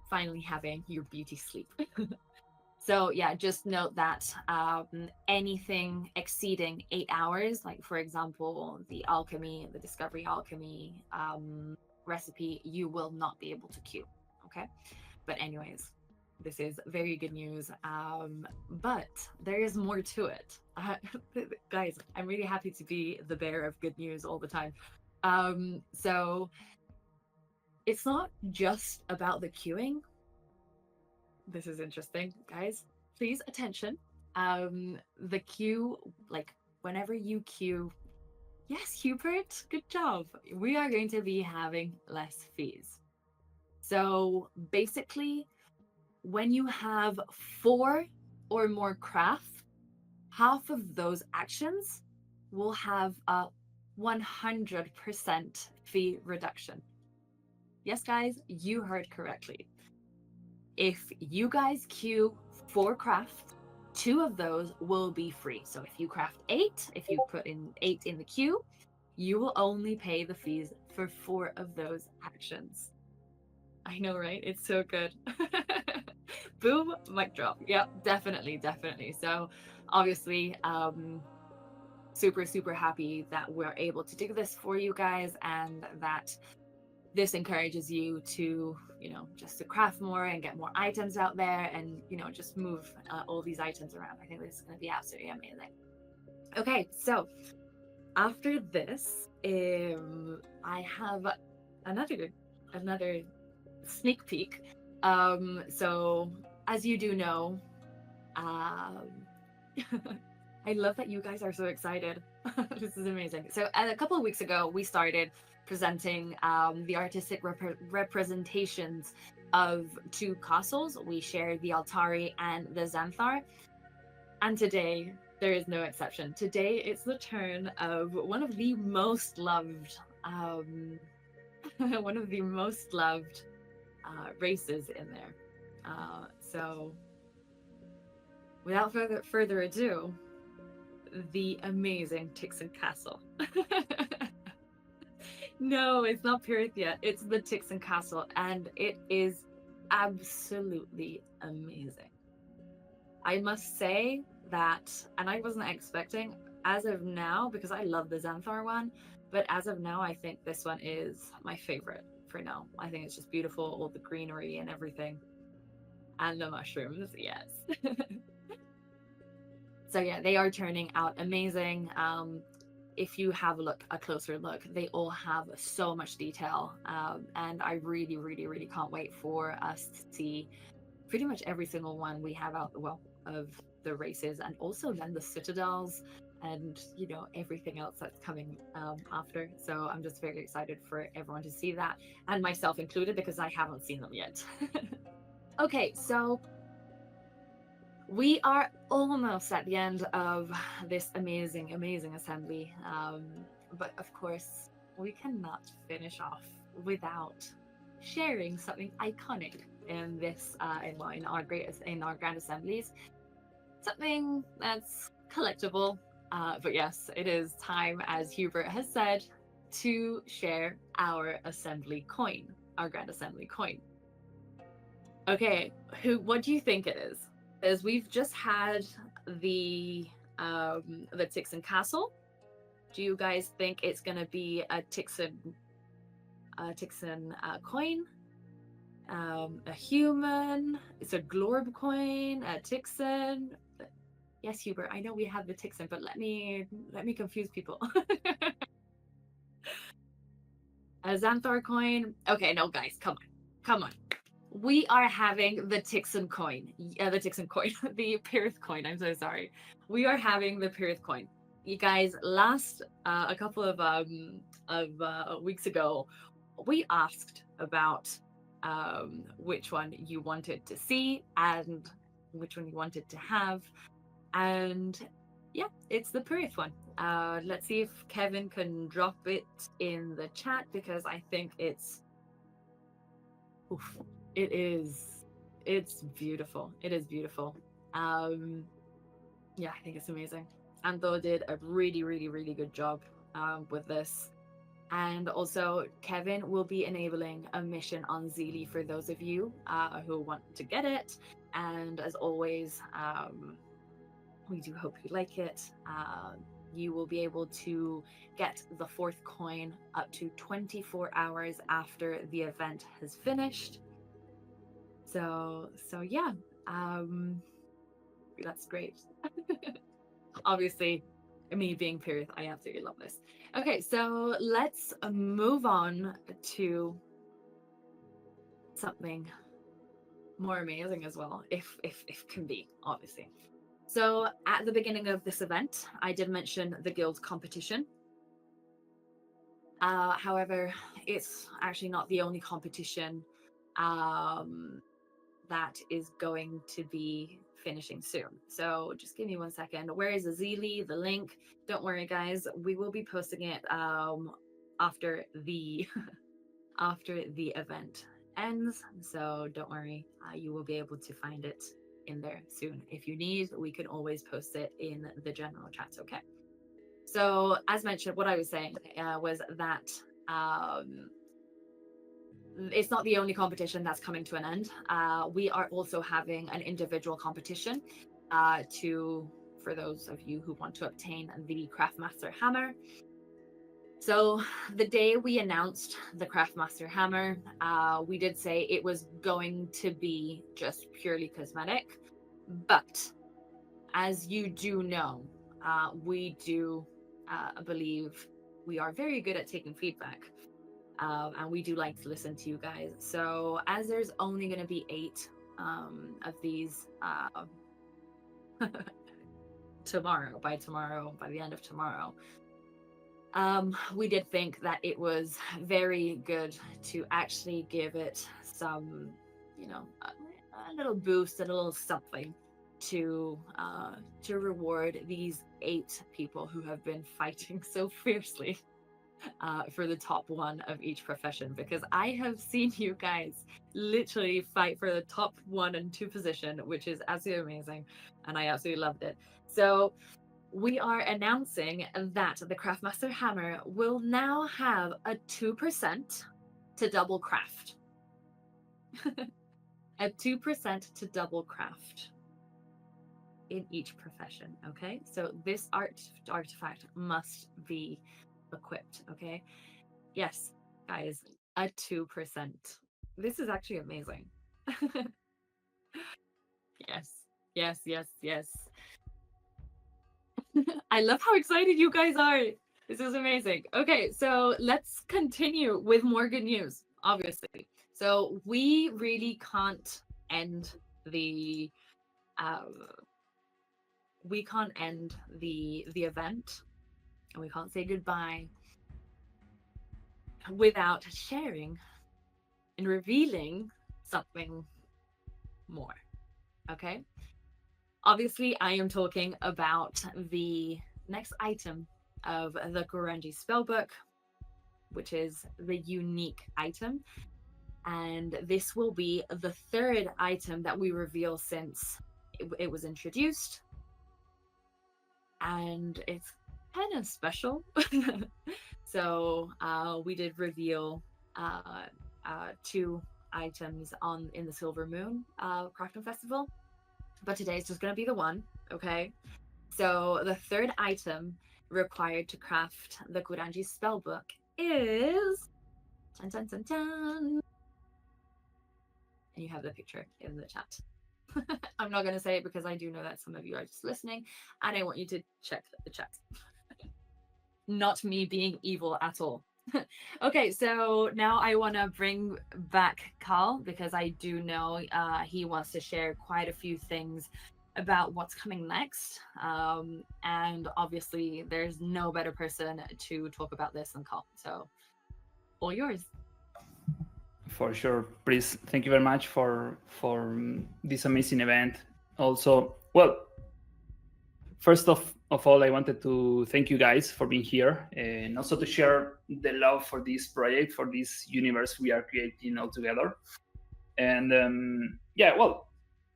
finally having your beauty sleep. So yeah, just note that anything exceeding 8 hours, like for example, the alchemy, the discovery alchemy recipe, you will not be able to queue. Okay. But anyways, this is very good news. But there is more to it. Guys, I'm really happy to be the bearer of good news all the time. So it's not just about the queuing. This is interesting, guys. Please attention. The queue, like whenever you queue, yes, Hubert, good job. We are going to be having less fees. So basically, when you have 4 or more craft, half of those actions will have a 100% fee reduction. Yes, guys, you heard correctly. If you guys queue 4 crafts, 2 of those will be free. So if you craft 8, if you put in 8 in the queue, you will only pay the fees for 4 of those actions. I know, right? It's so good. Boom, mic drop. Yep, definitely. So obviously, super happy that we're able to do this for you guys, and that this encourages you to, just to craft more and get more items out there, and, just move all these items around. I think this is going to be absolutely amazing. Okay, so after this, I have another sneak peek. So as you do know, I love that you guys are so excited. This is amazing. So a couple of weeks ago, we started presenting the artistic representations of 2 castles. We shared the Altari and the Xanthar. And today, there is no exception. Today, it's the turn of one of the most loved, races in there. So, without further ado, the amazing Tixon Castle. No, it's not Pirith yet. It's the Tixon Castle, and it is absolutely amazing. I must say that, and I wasn't expecting, as of now, because I love the Xanthar one, but as of now, I think this one is my favorite for now. I think it's just beautiful, all the greenery and everything. And the mushrooms, yes. So yeah, they are turning out amazing. If you have a closer look, they all have so much detail. And I really can't wait for us to see pretty much every single one we have out, of the races, and also then the citadels, and everything else that's coming after. So I'm just very excited for everyone to see that, and myself included, because I haven't seen them yet. Okay, so we are almost at the end of this amazing assembly, but of course we cannot finish off without sharing something iconic in this in our grand assemblies, something that's collectible. But yes, it is time, as Hubert has said, to share our assembly coin, our grand assembly coin. Okay, what do you think it is? As we've just had the Tixon Castle. Do you guys think it's gonna be a Tixon coin? A human? It's a Glorb coin? A Tixon? Yes, Hubert, I know we have the Tixon, but let me confuse people. A Xanthar coin? Okay, no, guys, come on. We are having the Tixon coin. The Pirith coin. I'm so sorry. We are having the Pirith coin. You guys, a couple of weeks ago, we asked about which one you wanted to see, and which one you wanted to have. And yeah, it's the Perth one. Let's see if Kevin can drop it in the chat, because I think it's beautiful. It is beautiful. Yeah, I think it's amazing. Anto did a really, really, really good job with this. And also, Kevin will be enabling a mission on Zeely for those of you who want to get it. And as always, we do hope you like it. You will be able to get the 4th coin up to 24 hours after the event has finished. So yeah, that's great. Obviously, me being Perth, I absolutely love this. Okay, so let's move on to something more amazing as well, if can be, obviously. So at the beginning of this event, I did mention the guild competition. However, it's actually not the only competition that is going to be finishing soon. So just give me 1 second. Where is the Zeely, the link? Don't worry, guys. We will be posting it after the after the event ends. So don't worry. You will be able to find it in there soon. If you need, we can always post it in the general chats. Okay. So as mentioned, what I was saying was that it's not the only competition that's coming to an end. We are also having an individual competition for those of you who want to obtain the Craftmaster Hammer. So the day we announced the Craftmaster Hammer, we did say it was going to be just purely cosmetic, but as you do know, we do believe we are very good at taking feedback. And we do like to listen to you guys. So as there's only going to be 8 of these by the end of tomorrow, we did think that it was very good to actually give it some, a little boost, a little something to reward these 8 people who have been fighting so fiercely for the top 1 of each profession, because I have seen you guys literally fight for the top 1 and 2 position, which is absolutely amazing, and I absolutely loved it. So we are announcing that the Craftmaster Hammer will now have a 2% to double craft. A 2% to double craft in each profession. Okay, so this artifact must be equipped. Okay, yes, guys, a 2%. This is actually amazing. Yes. I love how excited you guys are. This is amazing. Okay, so let's continue with more good news, obviously. So we really can't end the event, and we can't say goodbye without sharing and revealing something more. Okay, obviously I am talking about the next item of the Kuranji spellbook, which is the unique item, and this will be the 3rd item that we reveal since it was introduced, and it's kind of special. So we did reveal 2 items in the Silver Moon crafting festival, but today it's just going to be the 1. Okay, so the 3rd item required to craft the Kuranji spellbook is dun, dun, dun, dun. And you have the picture in the chat. I'm not going to say it because I do know that some of you are just listening, and I want you to check the chat. Not me being evil at all. Okay, so now I want to bring back Carl, because I do know he wants to share quite a few things about what's coming next. And obviously there's no better person to talk about this than Carl. So all yours. For sure. Please, thank you very much for this amazing event. Also, well, first of all, I wanted to thank you guys for being here and also to share the love for this project, for this universe we are creating all together. And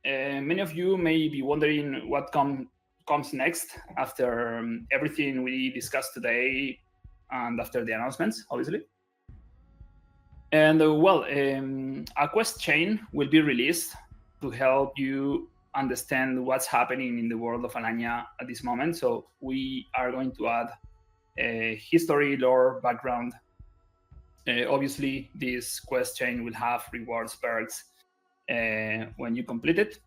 many of you may be wondering what comes next after everything we discussed today and after the announcements, obviously. And a quest chain will be released to help you understand what's happening in the world of Valannia at this moment. So we are going to add history, lore, background. Obviously, this quest chain will have rewards, perks when you complete it,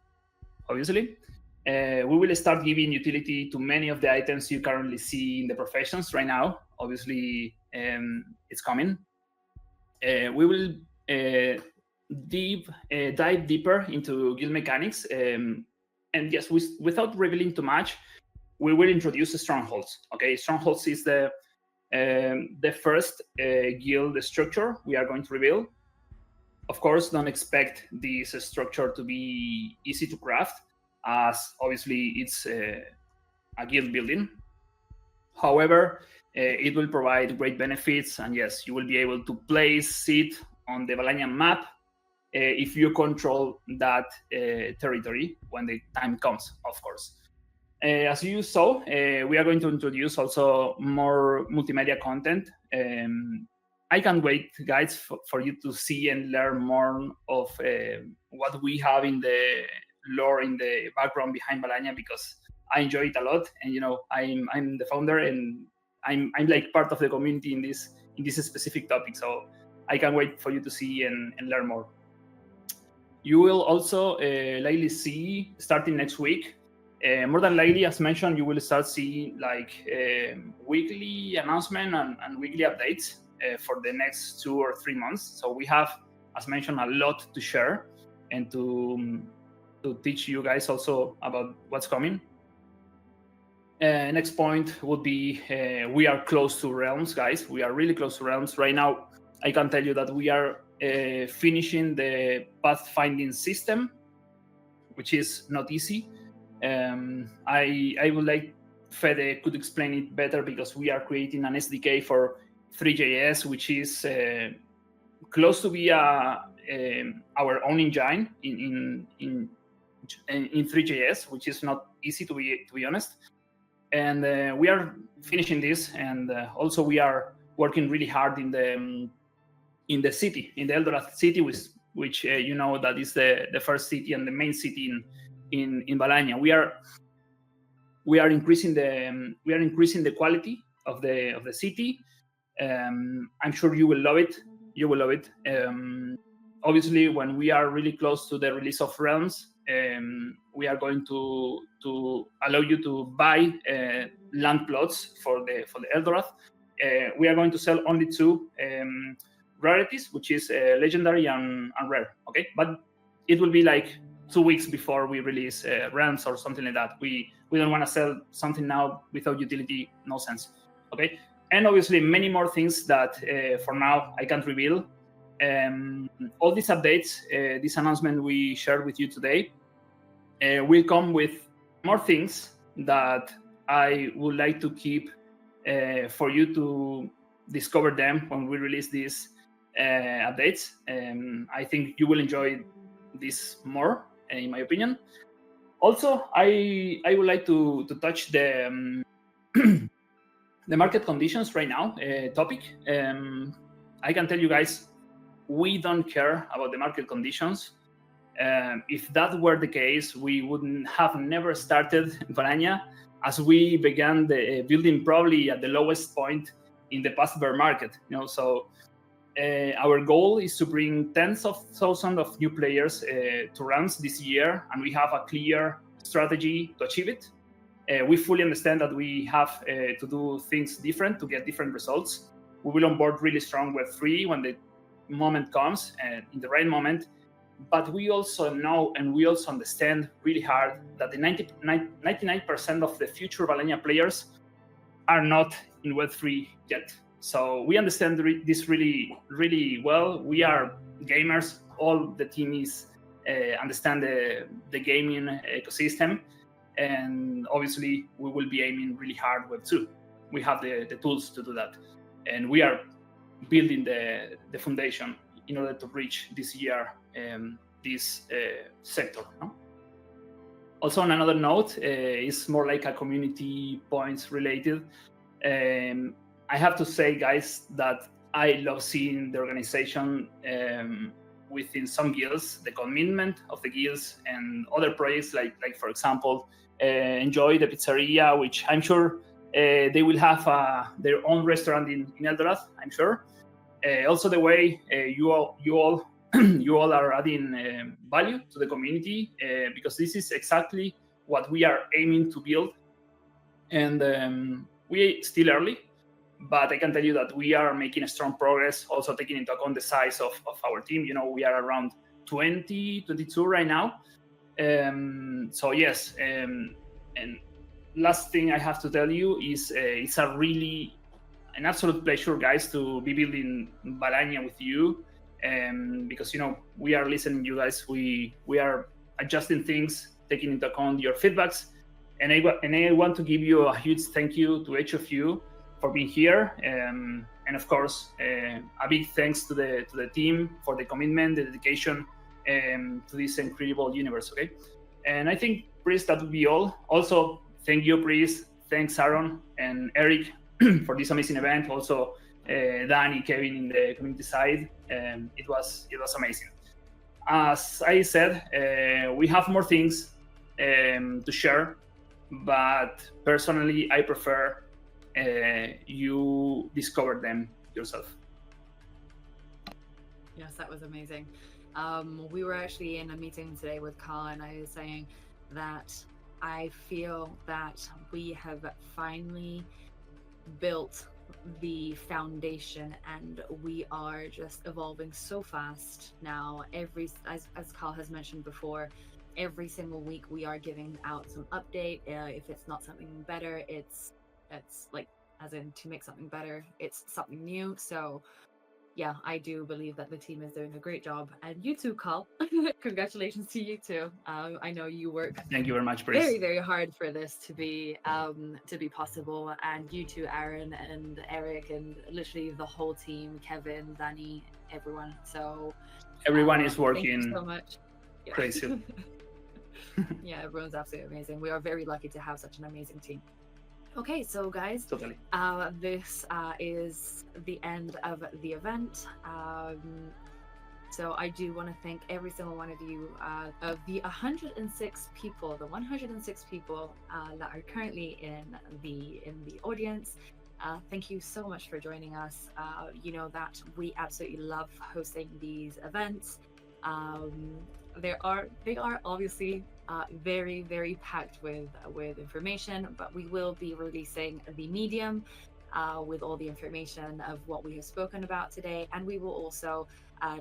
obviously. We will start giving utility to many of the items you currently see in the professions right now. Obviously, it's coming. We will dive deeper into guild mechanics. And yes, without revealing too much, we will introduce strongholds. Okay, strongholds is the first guild structure we are going to reveal. Of course, don't expect this structure to be easy to craft, as obviously it's a guild building. However, it will provide great benefits, and yes, you will be able to place it on the Valannia map if you control that territory when the time comes, of course. As you saw, we are going to introduce also more multimedia content. I can't wait, guys, for you to see and learn more of what we have in the lore, in the background behind Valannia, because I enjoy it a lot. And I'm the founder, and I'm like part of the community in this specific topic. So I can't wait for you to see and learn more. You will also likely see, starting next week, more than likely, as mentioned, you will start seeing like weekly announcement and weekly updates for the next 2 or 3 months. So we have, as mentioned, a lot to share and to teach you guys also about what's coming. Next point would be we are close to Realms, guys. We are really close to Realms right now. I can tell you that we are finishing the pathfinding system, which is not easy. I would like Fede could explain it better, because we are creating an SDK for 3JS, which is close to be our own engine in 3JS, which is not easy, to be honest. And we are finishing this, and also we are working really hard in the city, in the Eldorath city, which that is the first city and the main city in Valannia. We are increasing the quality of the city. I'm sure you will love it. You will love it. Obviously, when we are really close to the release of Realms, we are going to allow you to buy land plots for the Eldorath. We are going to sell only 2 rarities, which is legendary and rare. Okay, but it will be like 2 weeks before we release Realms or something like that. We don't want to sell something now without utility. No sense. Okay, and obviously many more things that for now I can't reveal. All these updates, this announcement we shared with you today, will come with more things that I would like to keep for you to discover them when we release these updates. I think you will enjoy this more, in my opinion. Also, I would like to touch the the market conditions right now topic. I can tell you guys, we don't care about the market conditions. If that were the case, we wouldn't have never started Valannia, as we began the building probably at the lowest point in the past bear market. So our goal is to bring tens of thousands of new players to Realms this year, and we have a clear strategy to achieve it. We fully understand that we have to do things different to get different results. We will onboard really strong Web3 when the moment comes, and in the right moment. But we also know, and we also understand really hard, that the 99% of the future Valannia players are not in Web3 yet. So we understand this really, really well. We are gamers. All the team is understand the gaming ecosystem. And obviously, we will be aiming really hard Web 2. We have the tools to do that. And we are building the foundation in order to reach this year this sector. No? Also, on another note, it's more like a community points related. I have to say, guys, that I love seeing the organization within some guilds, the commitment of the guilds and other projects, like for example, Enjoy the Pizzeria, which I'm sure they will have their own restaurant in Eldorado, I'm sure. Also, the way you all are adding value to the community, because this is exactly what we are aiming to build. And we still early, but I can tell you that we are making a strong progress, also taking into account the size of our team. We are around 22 right now. So yes, and last thing I have to tell you is it's an absolute pleasure, guys, to be building Valannia with you. Because we are listening to you guys. We are adjusting things, taking into account your feedbacks, and I want to give you a huge thank you to each of you for being here, and of course a big thanks to the team for the commitment, the dedication to this incredible universe. Okay, and I think, Priest, that would be all. Also, thank you, Priest. Thanks, Aaron and Eric, for this amazing event. Also, Danny, Kevin in the community side. It was amazing. As I said, we have more things to share, but personally, I prefer you discover them yourself. Yes, that was amazing. We were actually in a meeting today with Carl, and I was saying that I feel that we have finally built the foundation, and we are just evolving so fast now. As Carl has mentioned before, every single week we are giving out some update. If it's not something better, it's like, as in, to make something better, it's something new. So yeah, I do believe that the team is doing a great job, and you too, Carl. Congratulations to you too. I know you work Thank you very much, Bruce. very, very hard for this to be possible, and you too, Aaron and Eric, and literally the whole team, Kevin, Danny, everyone. So everyone is thank you working so much. Yeah. crazy. Yeah, everyone's absolutely amazing. We are very lucky to have such an amazing team. Okay, so guys, Totally. this is the end of the event. So I do want to thank every single one of you, of the 106 people, that are currently in the audience. Thank you so much for joining us. You know that we absolutely love hosting these events. They are obviously very, very packed with information, but we will be releasing the medium with all the information of what we have spoken about today, and we will also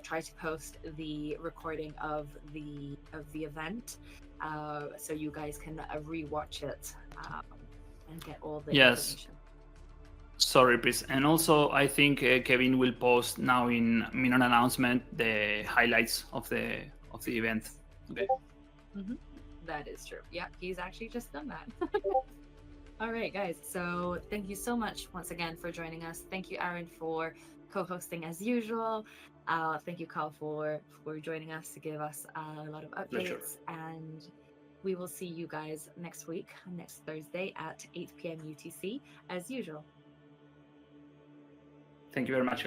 try to post the recording of the event, so you guys can rewatch it and get all the information. Sorry, please. And also, I think Kevin will post now in minor announcement the highlights of the event. Okay. Mm-hmm. That is true. Yeah, he's actually just done that. All right, guys. So thank you so much once again for joining us. Thank you, Aaron, for co-hosting as usual. Thank you, Carl, for joining us to give us a lot of updates. Pleasure. And we will see you guys next week, next Thursday at 8 p.m. UTC, as usual. Thank you very much.